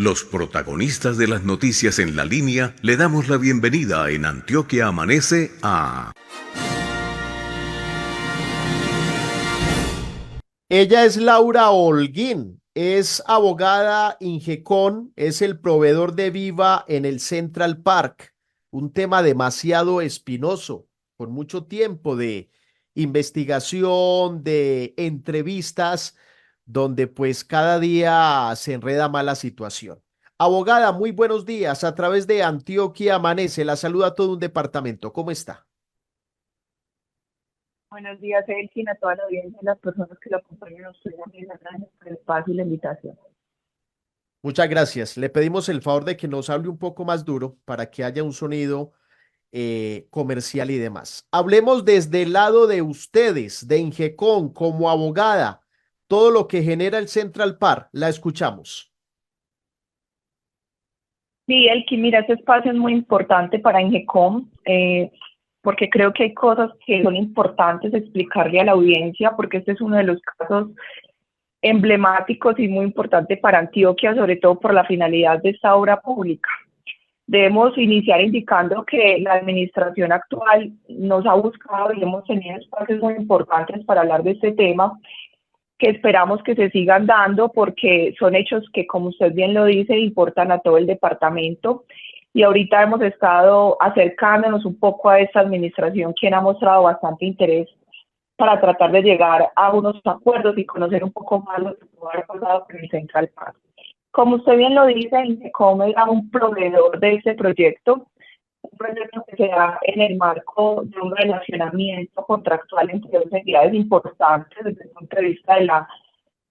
Los protagonistas de las noticias en la línea le damos la bienvenida en Antioquia Amanece a... Ella es Laura Holguín, es abogada Ingecon, es el proveedor de Viva en el Central Park, un tema demasiado espinoso, con mucho tiempo de investigación, de entrevistas, donde pues cada día se enreda más la situación. Abogada, muy buenos días. A través de Antioquia Amanece, la saluda todo un departamento. ¿Cómo está? Buenos días, Elkin, a toda la audiencia y las personas que lo acompañan a usted también. Gracias por el espacio y la invitación. Muchas gracias. Le pedimos el favor de que nos hable un poco más duro para que haya un sonido comercial y demás. Hablemos desde el lado de ustedes, de Ingecon, como abogada, todo lo que genera el Central Park. La escuchamos. Sí, Elkin, mira, este espacio es muy importante para Ingecom, porque creo que hay cosas que son importantes explicarle a la audiencia, porque este es uno de los casos emblemáticos y muy importante para Antioquia, sobre todo por la finalidad de esta obra pública. Debemos iniciar indicando que la administración actual nos ha buscado y hemos tenido espacios muy importantes para hablar de este tema, que esperamos que se sigan dando porque son hechos que, como usted bien lo dice, importan a todo el departamento. Y ahorita hemos estado acercándonos un poco a esta administración, quien ha mostrado bastante interés para tratar de llegar a unos acuerdos y conocer un poco más lo que puede haber pasado con el Central Park. Como usted bien lo dice, Indecom era un proveedor de este proyecto, un proyecto que se da en el marco de un relacionamiento contractual entre dos entidades importantes desde el punto de vista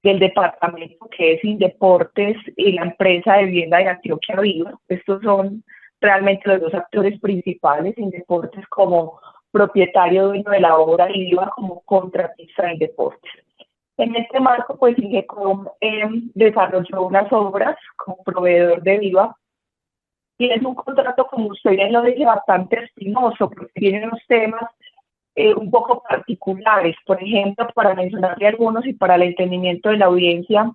del departamento, que es Indeportes y la empresa de vivienda de Antioquia Viva. Estos son realmente los dos actores principales, Indeportes como propietario dueño de la obra y Viva como contratista de Indeportes. En este marco, pues Ingecom desarrolló unas obras como proveedor de Viva y es un contrato, como usted bien lo dice, bastante espinoso porque tiene unos temas un poco particulares. Por ejemplo, para mencionarle algunos y para el entendimiento de la audiencia,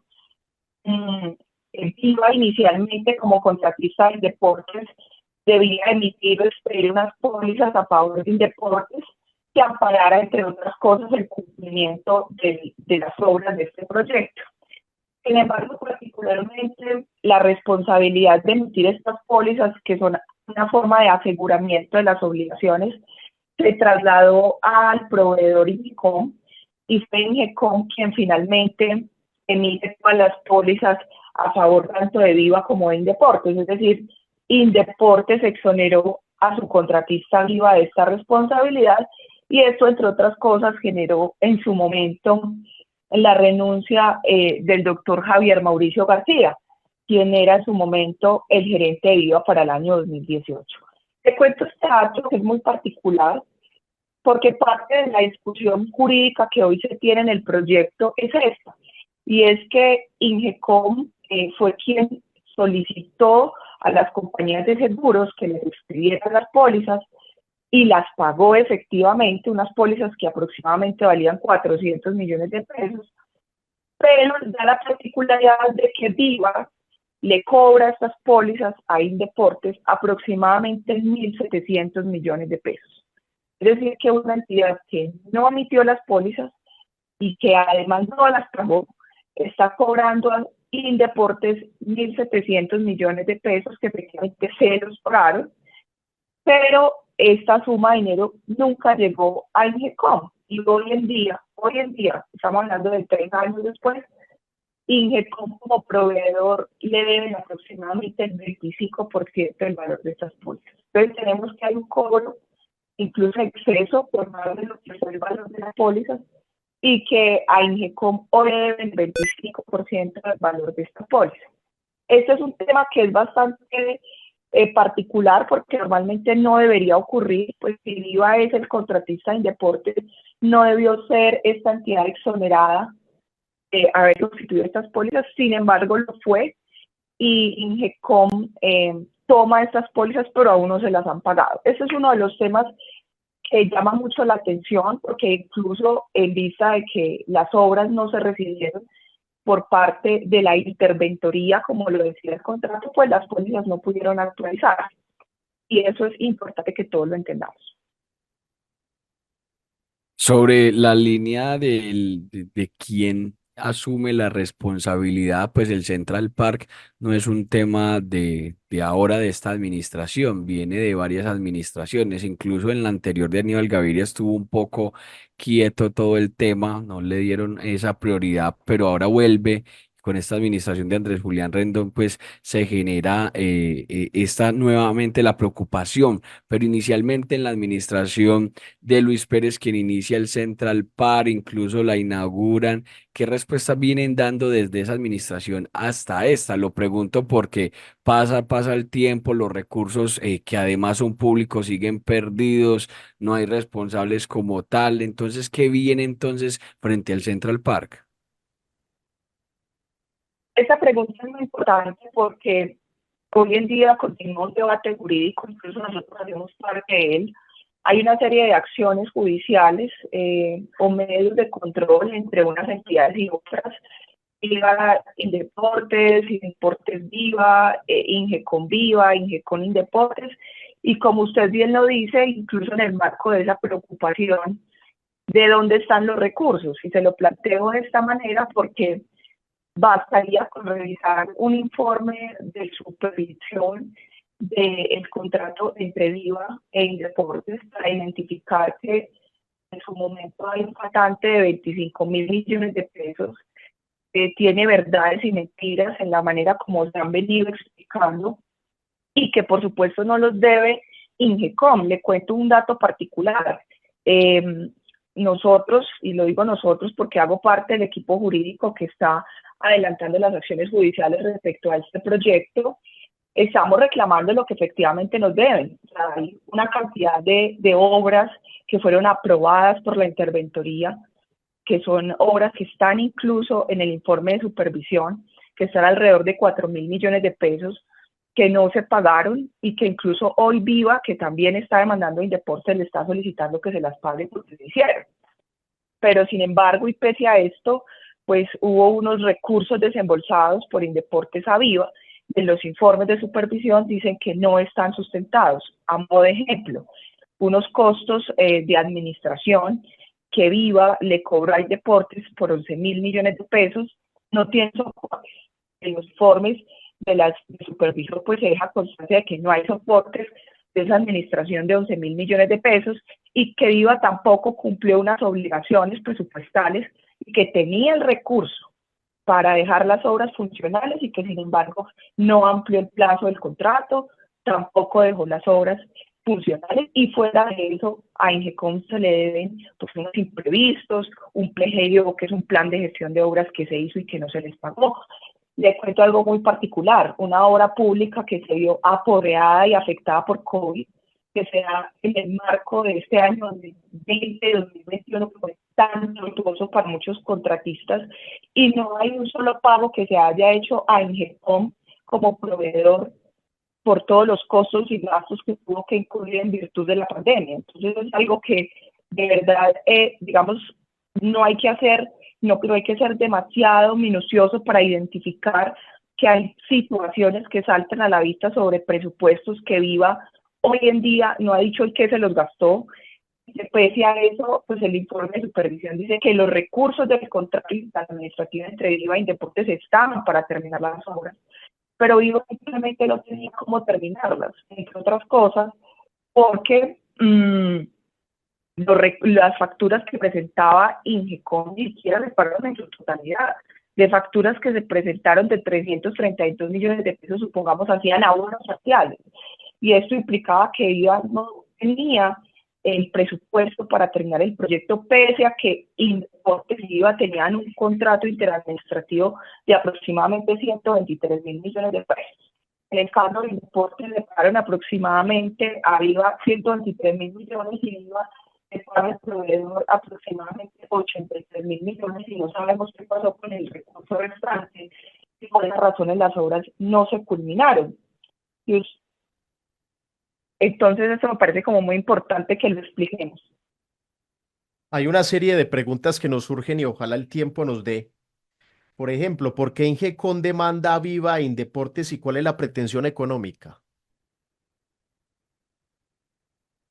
mmm, Viva inicialmente como contratista de deportes debía emitir o expedir unas pólizas a favor de Indeportes que amparara, entre otras cosas, el cumplimiento de las obras de este proyecto. Sin embargo, particularmente la responsabilidad de emitir estas pólizas, que son una forma de aseguramiento de las obligaciones, se trasladó al proveedor Ingecom y fue Ingecom quien finalmente emite todas las pólizas a favor tanto de Viva como de Indeportes. Es decir, Indeportes exoneró a su contratista Viva de esta responsabilidad y esto, entre otras cosas, generó en su momento la renuncia del doctor Javier Mauricio García, quien era en su momento el gerente de Viva para el año 2018. Te cuento este dato que es muy particular porque parte de la discusión jurídica que hoy se tiene en el proyecto es esta, y es que Ingecom fue quien solicitó a las compañías de seguros que les expidieran las pólizas y las pagó efectivamente, unas pólizas que aproximadamente valían 400 millones de pesos, pero da la particularidad de que Viva le cobra estas pólizas a Indeportes aproximadamente 1.700 millones de pesos. Es decir, que una entidad que no emitió las pólizas y que además no las pagó, está cobrando a Indeportes 1.700 millones de pesos que efectivamente se los pagaron, pero esta suma de dinero nunca llegó a Ingecom. Y hoy en día, estamos hablando de 3 años después, Ingecom como proveedor le deben aproximadamente el 25% del valor de estas pólizas. Entonces tenemos que hay un cobro, incluso exceso, por más de lo que fue el valor de las pólizas, y que a Ingecom hoy debe el 25% del valor de esta póliza. Este es un tema que es bastante particular porque normalmente no debería ocurrir, pues si Viva es el contratista de Indeportes, no debió ser esta entidad exonerada de haber constituido estas pólizas, sin embargo lo fue y Ingecom toma estas pólizas pero aún no se las han pagado. Ese es uno de los temas que llama mucho la atención porque incluso en vista de que las obras no se recibieron, por parte de la interventoría, como lo decía el contrato, pues las pólizas no pudieron actualizar. Y eso es importante que todos lo entendamos. Sobre la línea de quién asume la responsabilidad, pues el Central Park no es un tema de ahora de esta administración, viene de varias administraciones, incluso en la anterior de Aníbal Gaviria estuvo un poco quieto todo el tema, no le dieron esa prioridad, pero ahora vuelve. Con esta administración de Andrés Julián Rendón, pues se genera esta nuevamente la preocupación, pero inicialmente en la administración de Luis Pérez, quien inicia el Central Park, incluso la inauguran. ¿Qué respuestas vienen dando desde esa administración hasta esta? Lo pregunto porque pasa el tiempo, los recursos que además son públicos siguen perdidos, no hay responsables como tal. Entonces, ¿qué viene entonces frente al Central Park? Esta pregunta es muy importante porque hoy en día continúa un debate jurídico, incluso nosotros hacemos parte de él. Hay una serie de acciones judiciales o medios de control entre unas entidades y otras. Viva Indeportes, Indeportes Viva, Ingecon Viva, Ingecon Indeportes. Y como usted bien lo dice, incluso en el marco de esa preocupación de dónde están los recursos. Y se lo planteo de esta manera porque bastaría con revisar un informe de supervisión del contrato entre Viva e Indeportes para identificar que en su momento hay un faltante de 25.000 millones de pesos, que tiene verdades y mentiras en la manera como se han venido explicando y que por supuesto no los debe Ingecom. Le cuento un dato particular. Nosotros, y lo digo nosotros porque hago parte del equipo jurídico que está adelantando las acciones judiciales respecto a este proyecto, estamos reclamando lo que efectivamente nos deben. O sea, hay una cantidad de obras que fueron aprobadas por la interventoría, que son obras que están incluso en el informe de supervisión, que están alrededor de 4.000 millones de pesos, que no se pagaron y que incluso hoy Viva, que también está demandando a Indeportes, le está solicitando que se las pague porque se hicieron. Pero sin embargo, y pese a esto, pues hubo unos recursos desembolsados por Indeportes a Viva. En los informes de supervisión dicen que no están sustentados. A modo de ejemplo, unos costos de administración que Viva le cobró a Indeportes por 11.000 millones de pesos, no tienen soportes. En los informes de supervisión pues se deja constancia de que no hay soportes de esa administración de 11.000 millones de pesos y que Viva tampoco cumplió unas obligaciones presupuestales y que tenía el recurso para dejar las obras funcionales y que sin embargo no amplió el plazo del contrato, tampoco dejó las obras funcionales y fuera de eso a Ingecom se le deben pues unos imprevistos, un PGIO que es un plan de gestión de obras que se hizo y que no se les pagó. Le cuento algo muy particular, una obra pública que se vio aporreada y afectada por COVID, que se da en el marco de este año 2020-2021, que fue tan tortuoso para muchos contratistas, y no hay un solo pago que se haya hecho a Ingecom como proveedor por todos los costos y gastos que tuvo que incurrir en virtud de la pandemia. Entonces es algo que de verdad, digamos, no hay que hacer, no hay que ser demasiado minucioso para identificar que hay situaciones que saltan a la vista sobre presupuestos que Viva hoy en día no ha dicho el que se los gastó. Pese a eso, pues el informe de supervisión dice que los recursos del contrato administrativo entre Viva e Indeportes estaban para terminar las obras, pero Viva simplemente no tenía cómo terminarlas, entre otras cosas, porque las facturas que presentaba Ingecom ni siquiera se pagaron en su totalidad. De facturas que se presentaron de 332 millones de pesos, supongamos, hacían abonos parciales. Y esto implicaba que Viva no tenía el presupuesto para terminar el proyecto, pese a que Indeportes y Viva tenían un contrato interadministrativo de aproximadamente 123.000 millones de pesos. En el caso de Indeportes le pagaron aproximadamente a Viva 123.000 millones y Viva le paga al proveedor aproximadamente 83.000 millones y no sabemos qué pasó con el recurso restante y por esas razones las obras no se culminaron. Entonces eso me parece como muy importante que lo expliquemos. Hay una serie de preguntas que nos surgen y ojalá el tiempo nos dé. Por ejemplo, ¿por qué Ingecon demanda a Viva e Indeportes y cuál es la pretensión económica?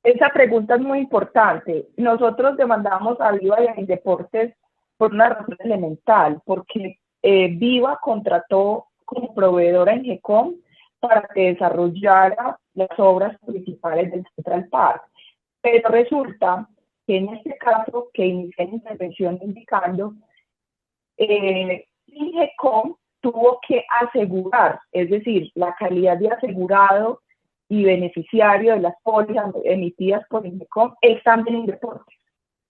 Esa pregunta es muy importante. Nosotros demandamos a Viva y a Indeportes por una razón elemental, porque Viva contrató como proveedora en GECOM para que desarrollara las obras principales del Central Park. Pero resulta que en este caso que inicié la intervención indicando, INGECOM tuvo que asegurar, es decir, la calidad de asegurado y beneficiario de las pólizas emitidas por INGECOM es también Indeportes.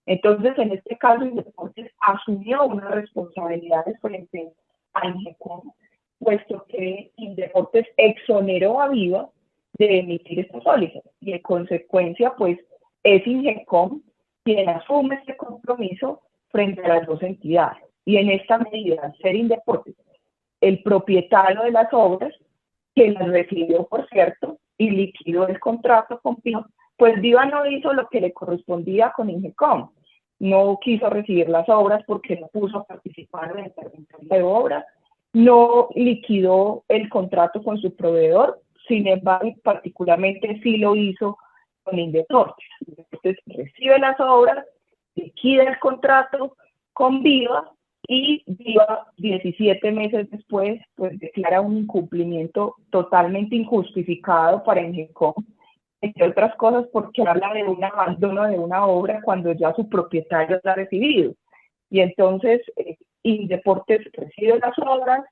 Entonces, en este caso, Indeportes asumió unas responsabilidades frente a INGECOM, puesto que Indeportes exoneró a Viva de emitir estas pólizas. Y en consecuencia, pues, es INGECOM quien asume este compromiso frente a las dos entidades. Y en esta medida, al ser Indeportes el propietario de las obras, que las recibió, por cierto, y liquidó el contrato con Viva, pues Viva no hizo lo que le correspondía con Ingecom. No quiso recibir las obras porque no puso a participar en la intervención de obras, no liquidó el contrato con su proveedor, sin embargo, particularmente sí lo hizo con Indeportes. Entonces recibe las obras, liquida el contrato con Viva y Viva 17 meses después pues declara un incumplimiento totalmente injustificado para Ingecom, entre otras cosas porque habla de un abandono de una obra cuando ya su propietario la ha recibido. Y entonces Indeportes recibe las obras,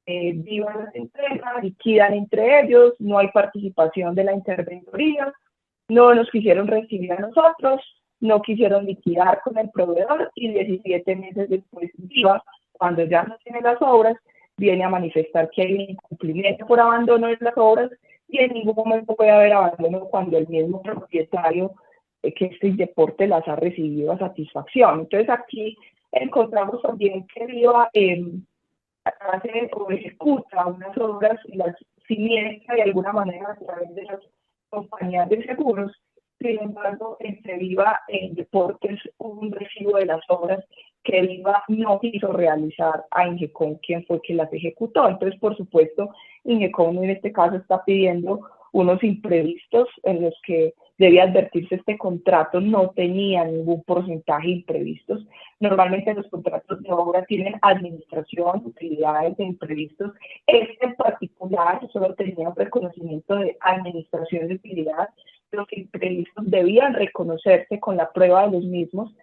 Viva las entrega, liquidan entre ellos, no hay participación de la interventoría, no nos quisieron recibir a nosotros, no quisieron liquidar con el proveedor y 17 meses después Viva, cuando ya no tiene las obras, viene a manifestar que hay un incumplimiento por abandono de las obras y en ningún momento puede haber abandono cuando el mismo propietario que este Indeportes las ha recibido a satisfacción. Entonces aquí encontramos también que Viva hace o ejecuta unas obras y las siniestra de alguna manera a través de las compañías de seguros. Sin embargo, entre Viva e Indeportes hubo un recibo de las obras que Viva no quiso realizar a Ingecom, quien fue que las ejecutó. Entonces, por supuesto, Ingecom en este caso está pidiendo unos imprevistos en los que debía advertirse este contrato no tenía ningún porcentaje de imprevistos. Normalmente los contratos de obra tienen administración, utilidades de imprevistos. Este en particular solo tenía un reconocimiento de administración de utilidad. Los imprevistos debían reconocerse con la prueba de los mismos.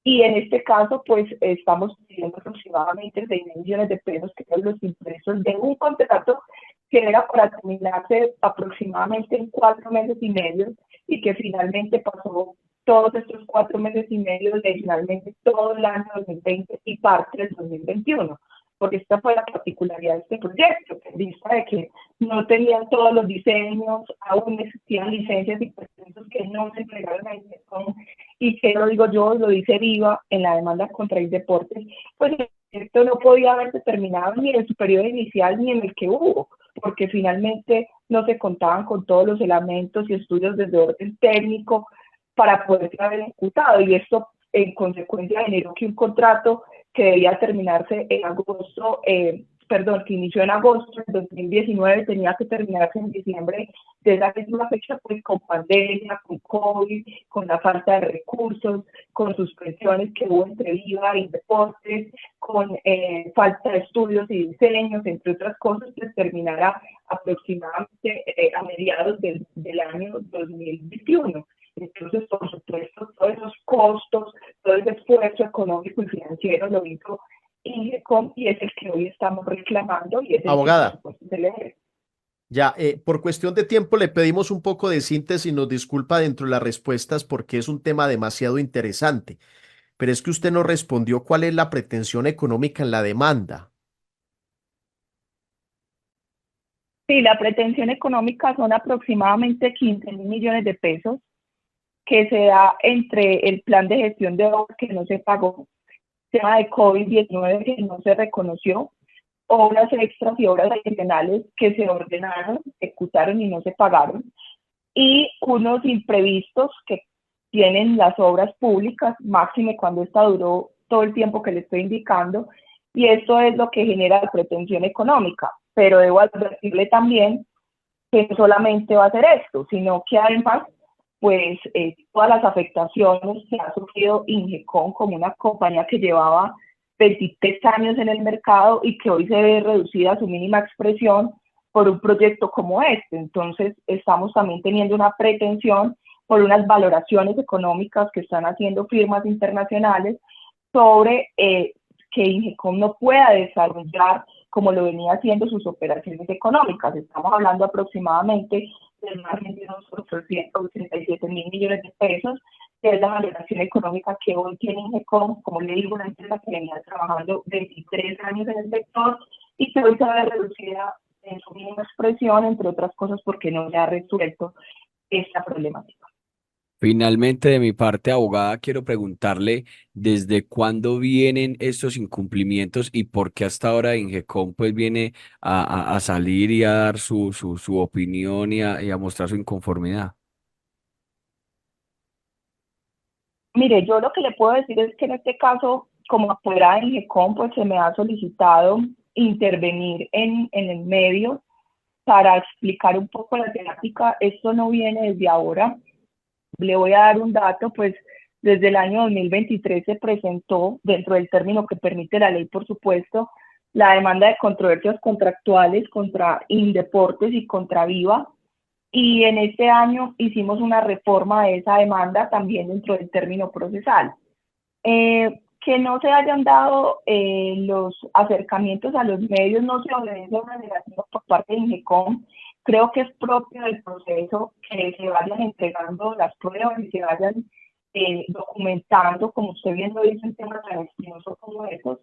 Y en este caso, pues estamos pidiendo aproximadamente 6 millones de pesos, que son los imprevistos de un contrato que era para terminarse aproximadamente en 4 meses y medio y que finalmente pasó todos estos 4 meses y medio de finalmente todo el año 2020 y parte del 2021. Porque esta fue la particularidad de este proyecto, que en vista de que no tenían todos los diseños, aún existían licencias y permisos que no se entregaron a Ingecom, y que lo digo yo, lo dice Viva en la demanda contra Indeportes, pues el proyecto no podía haberse terminado ni en su periodo inicial ni en el que hubo, porque finalmente no se contaban con todos los elementos y estudios desde orden técnico para poderse haber ejecutado, y esto en consecuencia generó que un contrato que debía terminarse en agosto, que inició en agosto del 2019, tenía que terminarse en diciembre de esa misma fecha, pues con pandemia, con COVID, con la falta de recursos, con suspensiones que hubo entre Viva y Indeportes, con falta de estudios y diseños, entre otras cosas, pues terminará aproximadamente a mediados del año 2021. Entonces, por supuesto, todos esos costos, todo ese esfuerzo económico y financiero lo hizo Ingecom y es el que hoy estamos reclamando y es el Abogada, que se le... ya, por cuestión de tiempo le pedimos un poco de síntesis, nos disculpa dentro de las respuestas porque es un tema demasiado interesante, pero es que usted no respondió cuál es la pretensión económica en la demanda. Sí, la pretensión económica son aproximadamente 15.000 millones de pesos que se da entre el plan de gestión de obras que no se pagó, tema de COVID-19 que no se reconoció, obras extras y obras adicionales que se ordenaron, ejecutaron y no se pagaron, y unos imprevistos que tienen las obras públicas, máxime cuando esta duró todo el tiempo que le estoy indicando, y esto es lo que genera la pretensión económica. Pero debo advertirle también que no solamente va a ser esto, sino que además, pues todas las afectaciones que ha sufrido Ingecom como una compañía que llevaba 23 años en el mercado y que hoy se ve reducida a su mínima expresión por un proyecto como este. Entonces, estamos también teniendo una pretensión por unas valoraciones económicas que están haciendo firmas internacionales sobre que Ingecom no pueda desarrollar como lo venía haciendo sus operaciones económicas. Estamos hablando aproximadamente del margen de unos 887.000 millones de pesos, que es la valoración económica que hoy tiene Ingecom, como le digo, una empresa que venía trabajando 23 años en el sector y que hoy se ve reducida en su mínima expresión, entre otras cosas porque no se ha resuelto esta problemática. Finalmente, de mi parte, abogada, quiero preguntarle desde cuándo vienen estos incumplimientos y por qué hasta ahora Ingecom pues viene a salir y a dar su opinión y a mostrar su inconformidad. Mire, yo lo que le puedo decir es que en este caso, como apoderada de Ingecom, pues se me ha solicitado intervenir en el medio para explicar un poco la temática. Esto no viene desde ahora. Le voy a dar un dato, pues desde el año 2023 se presentó, dentro del término que permite la ley, por supuesto, la demanda de controversias contractuales contra Indeportes y contra Viva, y en este año hicimos una reforma de esa demanda también dentro del término procesal. Que no se hayan dado los acercamientos a los medios no se obedece a una negativa por parte de Ingecom. Creo que es propio del proceso que se vayan entregando las pruebas y se vayan documentando, como usted bien lo dice, en temas tan espinosos como estos.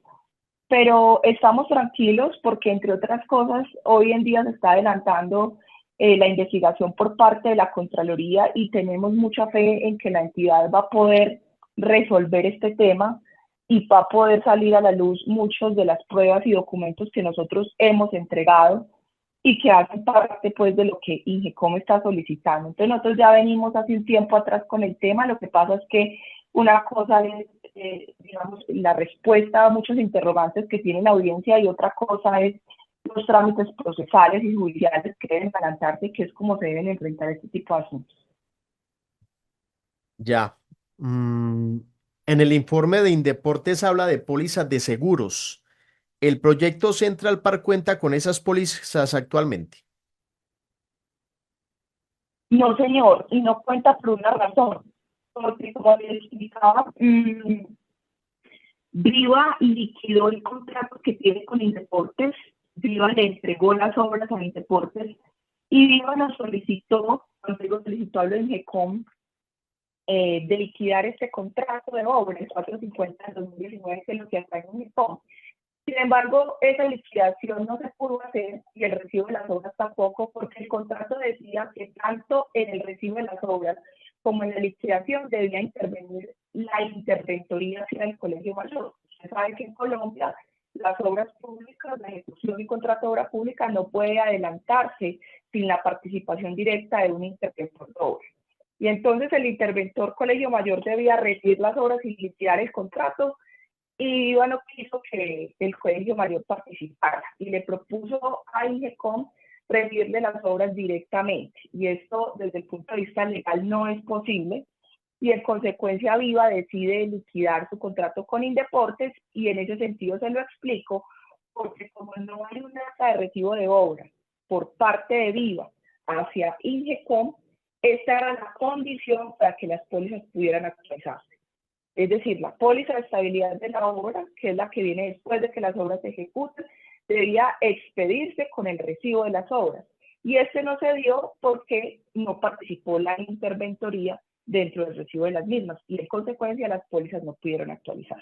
Pero estamos tranquilos porque, entre otras cosas, hoy en día se está adelantando la investigación por parte de la Contraloría y tenemos mucha fe en que la entidad va a poder resolver este tema y va a poder salir a la luz muchas de las pruebas y documentos que nosotros hemos entregado y que hacen parte pues de lo que Ingecom está solicitando. Entonces nosotros ya venimos hace un tiempo atrás con el tema. Lo que pasa es que una cosa es digamos, la respuesta a muchos interrogantes que tiene la audiencia y otra cosa es los trámites procesales y judiciales que deben balancearse, que es como se deben enfrentar este tipo de asuntos. Ya. En el informe de Indeportes habla de pólizas de seguros. ¿El proyecto Central Park cuenta con esas pólizas actualmente? No, señor, y no cuenta por una razón, porque como les explicaba, Viva liquidó el contrato que tiene con Indeportes, Viva le entregó las obras a Indeportes y Viva nos solicitó, cuando digo solicitó hablo en Ingecom, de liquidar este contrato de obras, 450 en 2019, que es lo que está en Ingecom. Sin embargo, esa liquidación no se pudo hacer y el recibo de las obras tampoco, porque el contrato decía que tanto en el recibo de las obras como en la liquidación debía intervenir la interventoría hacia el Colegio Mayor. Usted sabe que en Colombia las obras públicas, la ejecución y contrato de obra pública no puede adelantarse sin la participación directa de un interventor de obra. Y entonces el interventor Colegio Mayor debía recibir las obras y liquidar el contrato, y Viva no quiso que el Colegio Mayor participara y le propuso a Ingecom rendirle las obras directamente, y esto desde el punto de vista legal no es posible, y en consecuencia Viva decide liquidar su contrato con Indeportes, y en ese sentido se lo explico, porque como no hay un acta de recibo de obra por parte de Viva hacia Ingecom, esta era la condición para que las pólizas pudieran actualizarse. Es decir, la póliza de estabilidad de la obra, que es la que viene después de que las obras se ejecuten, debía expedirse con el recibo de las obras. Y este no se dio porque no participó la interventoría dentro del recibo de las mismas. Y en consecuencia las pólizas no pudieron actualizar.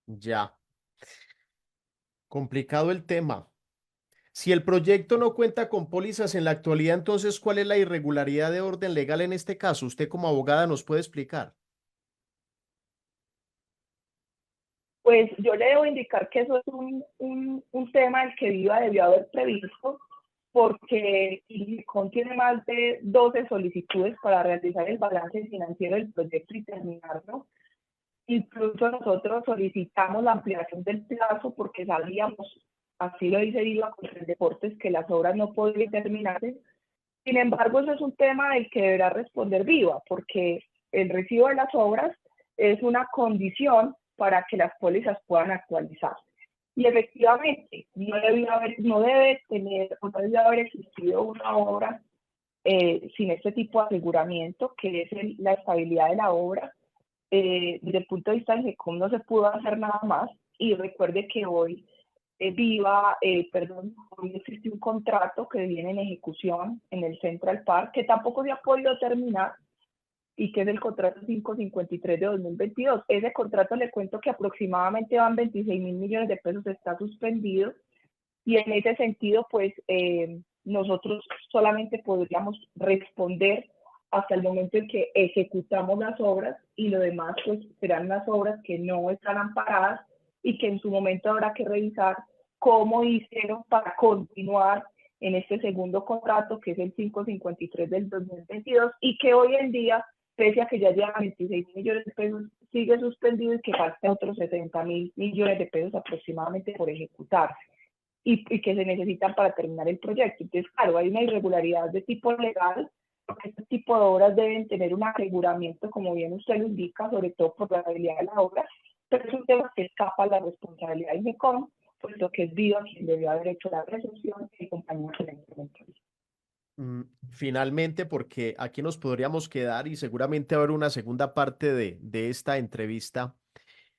Ya. Complicado el tema. Si el proyecto no cuenta con pólizas en la actualidad, entonces, ¿cuál es la irregularidad de orden legal en este caso? Usted como abogada nos puede explicar. Pues yo le debo indicar que eso es un tema al que Viva debió haber previsto, porque Ingecom tiene más de 12 solicitudes para realizar el balance financiero del proyecto y terminarlo. Incluso nosotros solicitamos la ampliación del plazo porque sabíamos, así lo dice Viva con Deportes, que las obras no podrían terminarse. Sin embargo, eso es un tema del que deberá responder Viva, porque el recibo de las obras es una condición para que las pólizas puedan actualizarse. Y efectivamente, no debe haber existido una obra sin este tipo de aseguramiento, que es la estabilidad de la obra. Desde el punto de vista del GECOM no se pudo hacer nada más, y recuerde que hoy hoy existe un contrato que viene en ejecución en el Central Park, que tampoco se ha podido terminar, y que es el contrato 553 de 2022. Ese contrato, le cuento que aproximadamente van 26.000 millones de pesos, está suspendido, y en ese sentido, pues nosotros solamente podríamos responder hasta el momento en que ejecutamos las obras, y lo demás pues serán las obras que no están amparadas y que en su momento habrá que revisar cómo hicieron para continuar en este segundo contrato, que es el 553 del 2022, y que hoy en día, pese a que ya llevan 26 millones de pesos, sigue suspendido y que falta otros 60.000 millones de pesos aproximadamente por ejecutarse, y que se necesitan para terminar el proyecto. Entonces, claro, hay una irregularidad de tipo legal, porque este tipo de obras deben tener un aseguramiento, como bien usted lo indica, sobre todo por la habilidad de la obra, pero es un tema que escapa a la responsabilidad del GECOM, puesto que es Viva quien debió haber hecho la recepción y compañía que la implementó. Finalmente, porque aquí nos podríamos quedar y seguramente haber una segunda parte de esta entrevista.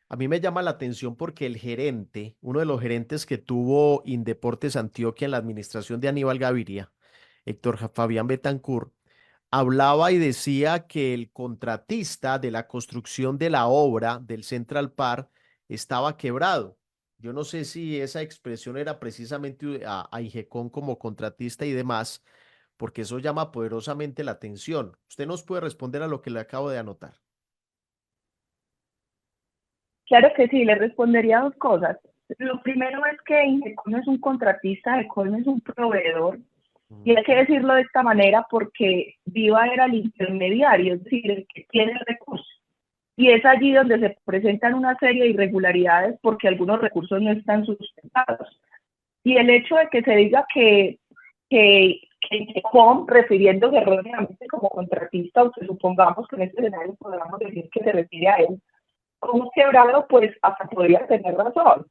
A mí me llama la atención porque el gerente, uno de los gerentes que tuvo Indeportes Antioquia en la administración de Aníbal Gaviria, Héctor Fabián Betancourt, hablaba y decía que el contratista de la construcción de la obra del Central Park estaba quebrado. Yo no sé si esa expresión era precisamente a IGECON como contratista y demás, porque eso llama poderosamente la atención. Usted nos puede responder a lo que le acabo de anotar. Claro que sí, le respondería dos cosas. Lo primero es que INGECOM no es un contratista, INGECOM es un proveedor, y hay que decirlo de esta manera porque Viva era el intermediario, es decir, el que tiene el recurso. Y es allí donde se presentan una serie de irregularidades porque algunos recursos no están sustentados. Y el hecho de que se diga que INGECOM, refiriéndose erróneamente como contratista, o que supongamos que en este escenario podamos decir que se refiere a él como quebrado, pues hasta podría tener razón.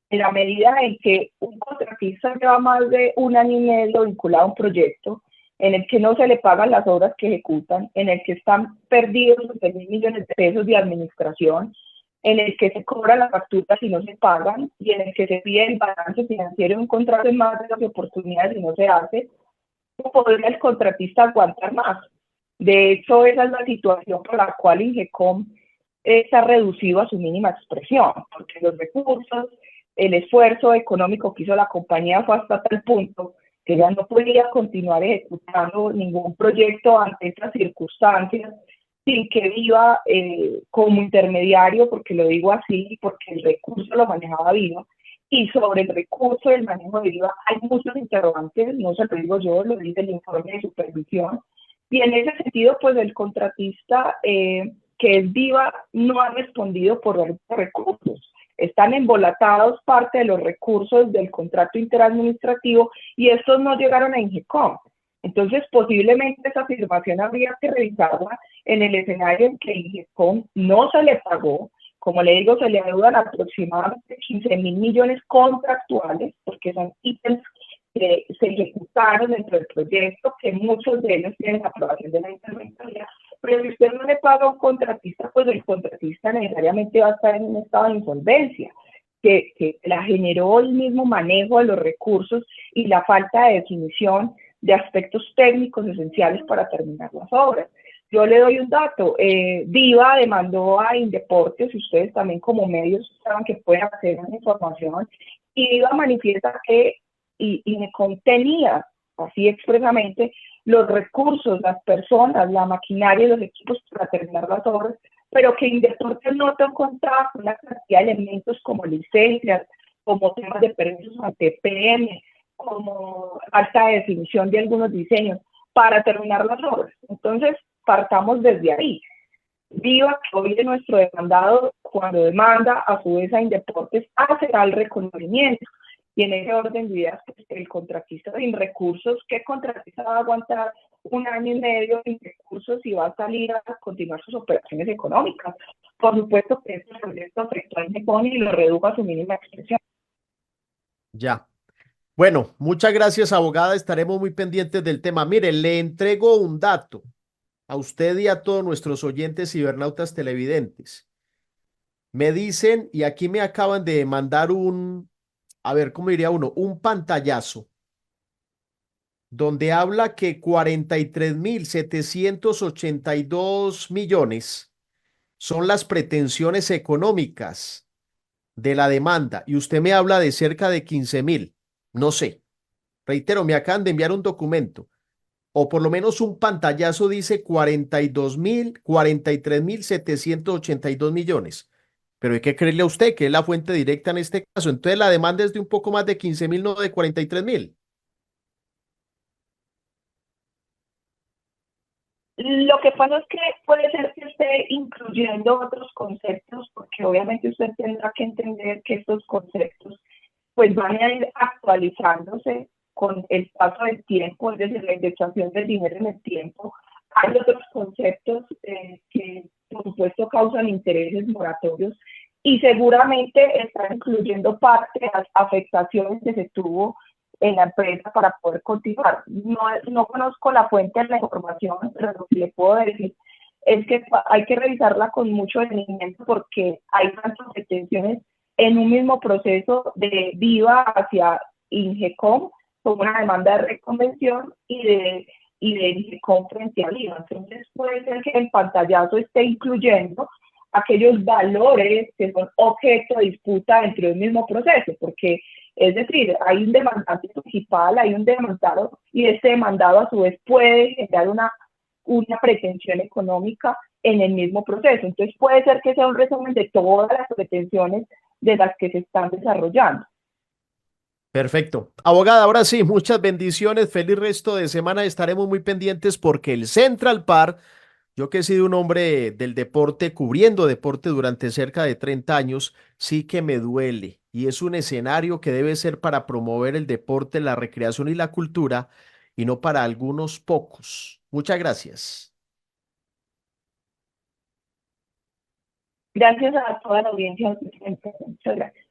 En la medida en que un contratista lleva más de un año y medio vinculado a un proyecto, en el que no se le pagan las obras que ejecutan, en el que están perdidos los 6.000 millones de pesos de administración, en el que se cobran las facturas y no se pagan, y en el que se pide el balance financiero de un contrato en más de las oportunidades y no se hace, ¿cómo podría el contratista aguantar más? De hecho, esa es la situación por la cual INGECOM se ha reducido a su mínima expresión, porque los recursos, el esfuerzo económico que hizo la compañía fue hasta tal punto que ya no podía continuar ejecutando ningún proyecto ante estas circunstancias, sin que Viva como intermediario, porque lo digo así, porque el recurso lo manejaba Viva, y sobre el recurso del manejo de Viva hay muchos interrogantes, no se lo digo yo, lo dice el informe de supervisión, y en ese sentido, pues el contratista que es Viva no ha respondido por los recursos. Están embolatados parte de los recursos del contrato interadministrativo y estos no llegaron a INGECOM. Entonces, posiblemente esa afirmación habría que revisarla en el escenario en que INGECOM no se le pagó. Como le digo, se le adeudan aproximadamente 15.000 millones contractuales, porque son ítems que se ejecutaron dentro del proyecto, que muchos de ellos tienen aprobación de la interventoría. Pero si usted no le paga a un contratista, pues el contratista necesariamente va a estar en un estado de insolvencia, que la generó el mismo manejo de los recursos y la falta de definición de aspectos técnicos esenciales para terminar las obras. Yo le doy un dato, Viva demandó a Indeportes, y ustedes también como medios saben que pueden acceder a la información, y Viva manifiesta que INGECOM tenía, así expresamente, los recursos, las personas, la maquinaria y los equipos para terminar las obras, pero que Indeportes no contaba con una cantidad de elementos como licencias, como temas de permisos ante PM, como falta de definición de algunos diseños para terminar las obras. Entonces, partamos desde ahí. Viva, que hoy es nuestro demandado, cuando demanda, a su vez a Indeportes hacerá el reconocimiento. Y en ese orden de ideas, pues, el contratista sin recursos, ¿qué contratista va a aguantar 1 año y medio sin recursos y va a salir a continuar sus operaciones económicas? Por supuesto que este proyecto afectó a Ingecon y lo redujo a su mínima expresión. Ya. Bueno, muchas gracias, abogada. Estaremos muy pendientes del tema. Mire, le entrego un dato a usted y a todos nuestros oyentes cibernautas televidentes. Me dicen, y aquí me acaban de mandar a ver, ¿cómo diría uno? Un pantallazo donde habla que 43.782 millones son las pretensiones económicas de la demanda y usted me habla de cerca de 15.000. No sé. Reitero, me acaban de enviar un documento o por lo menos un pantallazo dice 43.782 millones. Pero hay que creerle a usted que es la fuente directa en este caso. Entonces la demanda es de un poco más de 15.000, no de 43.000. Lo que pasa es que puede ser que esté incluyendo otros conceptos, porque obviamente usted tendrá que entender que estos conceptos pues van a ir actualizándose con el paso del tiempo, es decir, la indexación del dinero en el tiempo. Hay otros conceptos que por supuesto causan intereses moratorios y seguramente están incluyendo parte de las afectaciones que se tuvo en la empresa para poder continuar. No conozco la fuente de la información, pero lo que le puedo decir es que hay que revisarla con mucho detenimiento porque hay tantas pretensiones en un mismo proceso de Viva hacia Ingecom, como una demanda de reconvención y de Ingecom frente a Viva. Entonces puede ser que el pantallazo esté incluyendo aquellos valores que son objeto de disputa dentro del mismo proceso, porque es decir, hay un demandante principal, hay un demandado, y este demandado a su vez puede generar una pretensión económica en el mismo proceso. Entonces puede ser que sea un resumen de todas las pretensiones de las que se están desarrollando. Perfecto. Abogada, ahora sí, muchas bendiciones. Feliz resto de semana. Estaremos muy pendientes porque el Central Park, yo que he sido un hombre del deporte, cubriendo deporte durante cerca de 30 años, sí que me duele. Y es un escenario que debe ser para promover el deporte, la recreación y la cultura, y no para algunos pocos. Muchas gracias. Gracias a toda la audiencia. Muchas gracias.